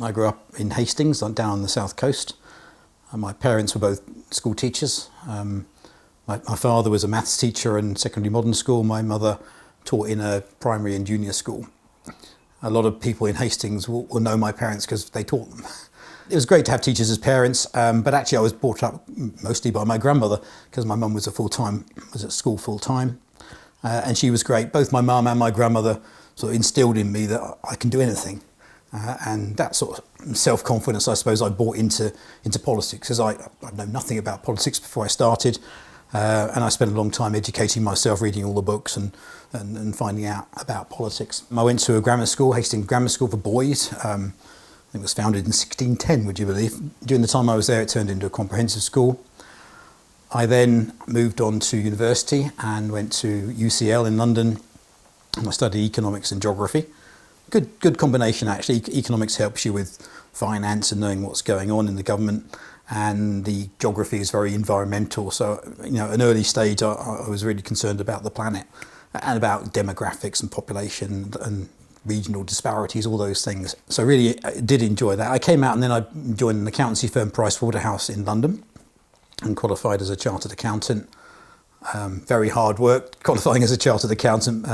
I grew up in Hastings, down on the south coast. My parents were both school teachers. My father was a maths teacher in secondary modern school. My mother taught in a primary and junior school. A lot of people in Hastings will know my parents because they taught them. It was great to have teachers as parents, but actually I was brought up mostly by my grandmother because my mum was at school full time, and she was great. Both my mum and my grandmother sort of instilled in me that I can do anything, and that sort of self-confidence, I suppose, I brought into politics because I'd known nothing about politics before I started, and I spent a long time educating myself, reading all the books and finding out about politics. I went to a grammar school, Hastings Grammar School for boys. It was founded in 1610, would you believe? During the time I was there, it turned into a comprehensive school. I then moved on to university and went to UCL in London. I studied economics and geography. Good combination, actually. Economics helps you with finance and knowing what's going on in the government, and the geography is very environmental. So, at an early stage, I was really concerned about the planet and about demographics and population and regional disparities, all those things. So really, I did enjoy that. I came out and then I joined an accountancy firm, Pricewaterhouse in London, and qualified as a chartered accountant. Very hard work qualifying as a chartered accountant.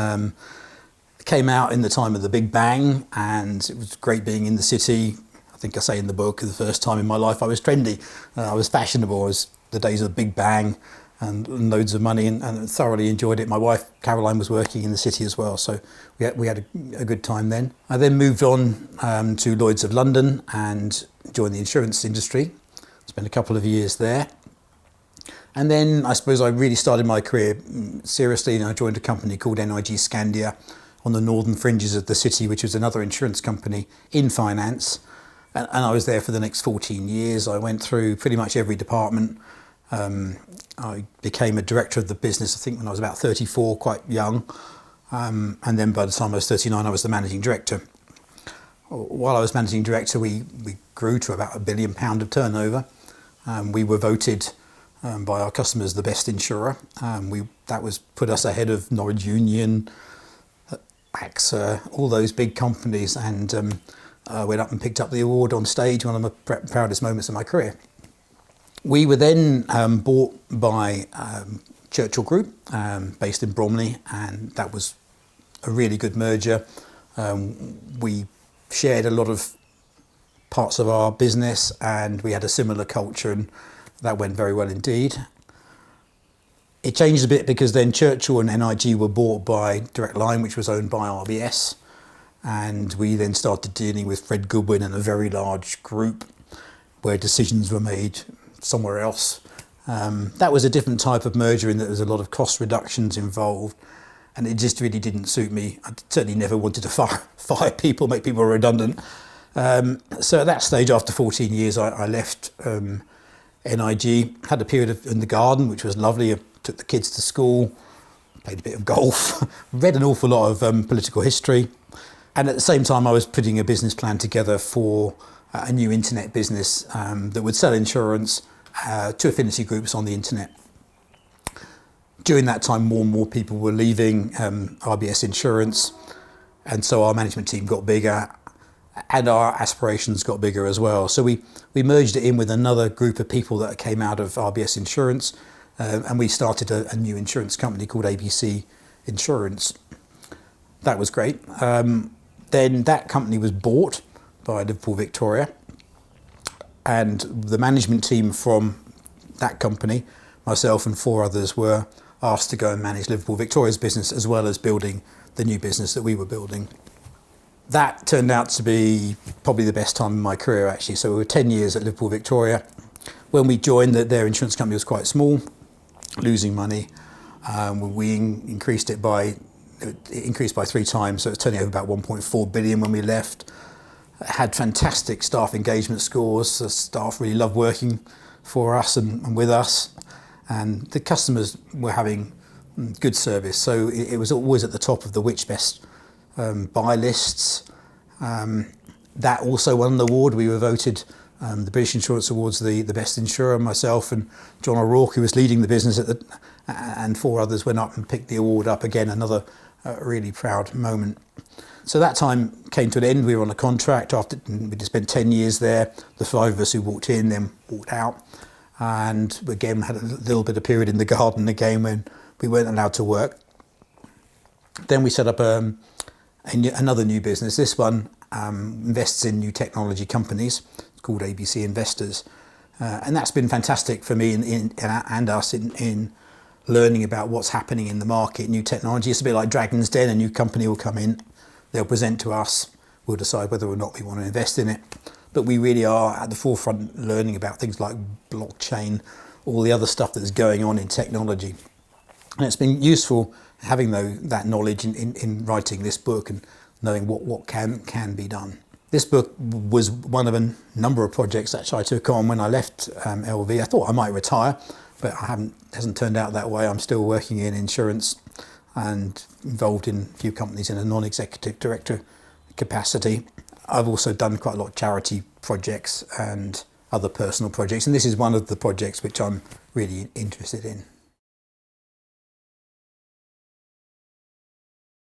Came out in the time of the Big Bang, and it was great being in the city. I think I say in the book, the first time in my life I was trendy. I was fashionable. It was the days of the Big Bang and loads of money, and thoroughly enjoyed it. My wife Caroline was working in the city as well, so we had a good time then. I then moved on to Lloyd's of London and joined the insurance industry. Spent a couple of years there, and then I suppose I really started my career seriously, and I joined a company called NIG Scandia on the northern fringes of the city, which was another insurance company in finance, and I was there for the next 14 years. I went through pretty much every department. I became a director of the business, I think, when I was about 34, quite young. And then by the time I was 39, I was the managing director. While I was managing director, we grew to about £1 billion of turnover. We were voted by our customers the best insurer. That put us ahead of Norwich Union, AXA, all those big companies, and I went up and picked up the award on stage, one of the proudest moments of my career. We were then bought by Churchill Group, based in Bromley, and that was a really good merger. We shared a lot of parts of our business, and we had a similar culture, and that went very well indeed. It changed a bit because then Churchill and NIG were bought by Direct Line, which was owned by RBS, and we then started dealing with Fred Goodwin and a very large group where decisions were made somewhere else. That was a different type of merger in that there was a lot of cost reductions involved, and it just really didn't suit me. I certainly never wanted to fire people, make people redundant. So at that stage, after 14 years, I left NIG, had a period in the garden, which was lovely. I took the kids to school, played a bit of golf, read an awful lot of political history, and at the same time I was putting a business plan together for a new internet business that would sell insurance to affinity groups on the internet. During that time, more and more people were leaving RBS Insurance, and so our management team got bigger and our aspirations got bigger as well. So we merged it in with another group of people that came out of RBS Insurance, and we started a new insurance company called ABC Insurance. That was great. Then that company was bought by Liverpool Victoria, and the management team from that company, myself and 4 others, were asked to go and manage Liverpool Victoria's business as well as building the new business that we were building. That turned out to be probably the best time in my career, actually. So we were 10 years at Liverpool Victoria. When we joined, their insurance company was quite small, losing money. We increased it by 3 times, so it's turning over about 1.4 billion when we left. Had fantastic staff engagement scores. The staff really loved working for us and with us, and the customers were having good service. So it was always at the top of the which best buy lists. That also won an award. We were voted the British Insurance Awards the best insurer. Myself and John O'Rourke, who was leading the business and 4 others, went up and picked the award up again. Another really proud moment. So that time came to an end. We were on a contract after we'd spent 10 years there. The 5 of us who walked in then walked out. And again, had a little bit of period in the garden again when we weren't allowed to work. Then we set up another new business. This one invests in new technology companies. It's called ABC Investors. And that's been fantastic for me and us in learning about what's happening in the market, new technology. It's a bit like Dragon's Den. A new company will come in, they'll present to us, we'll decide whether or not we want to invest in it. But we really are at the forefront learning about things like blockchain, all the other stuff that's going on in technology. And it's been useful having that knowledge in writing this book and knowing what can be done. This book was one of a number of projects that I took on when I left LV. I thought I might retire, but it hasn't turned out that way. I'm still working in insurance and involved in a few companies in a non-executive director capacity. I've also done quite a lot of charity projects and other personal projects, and this is one of the projects which I'm really interested in.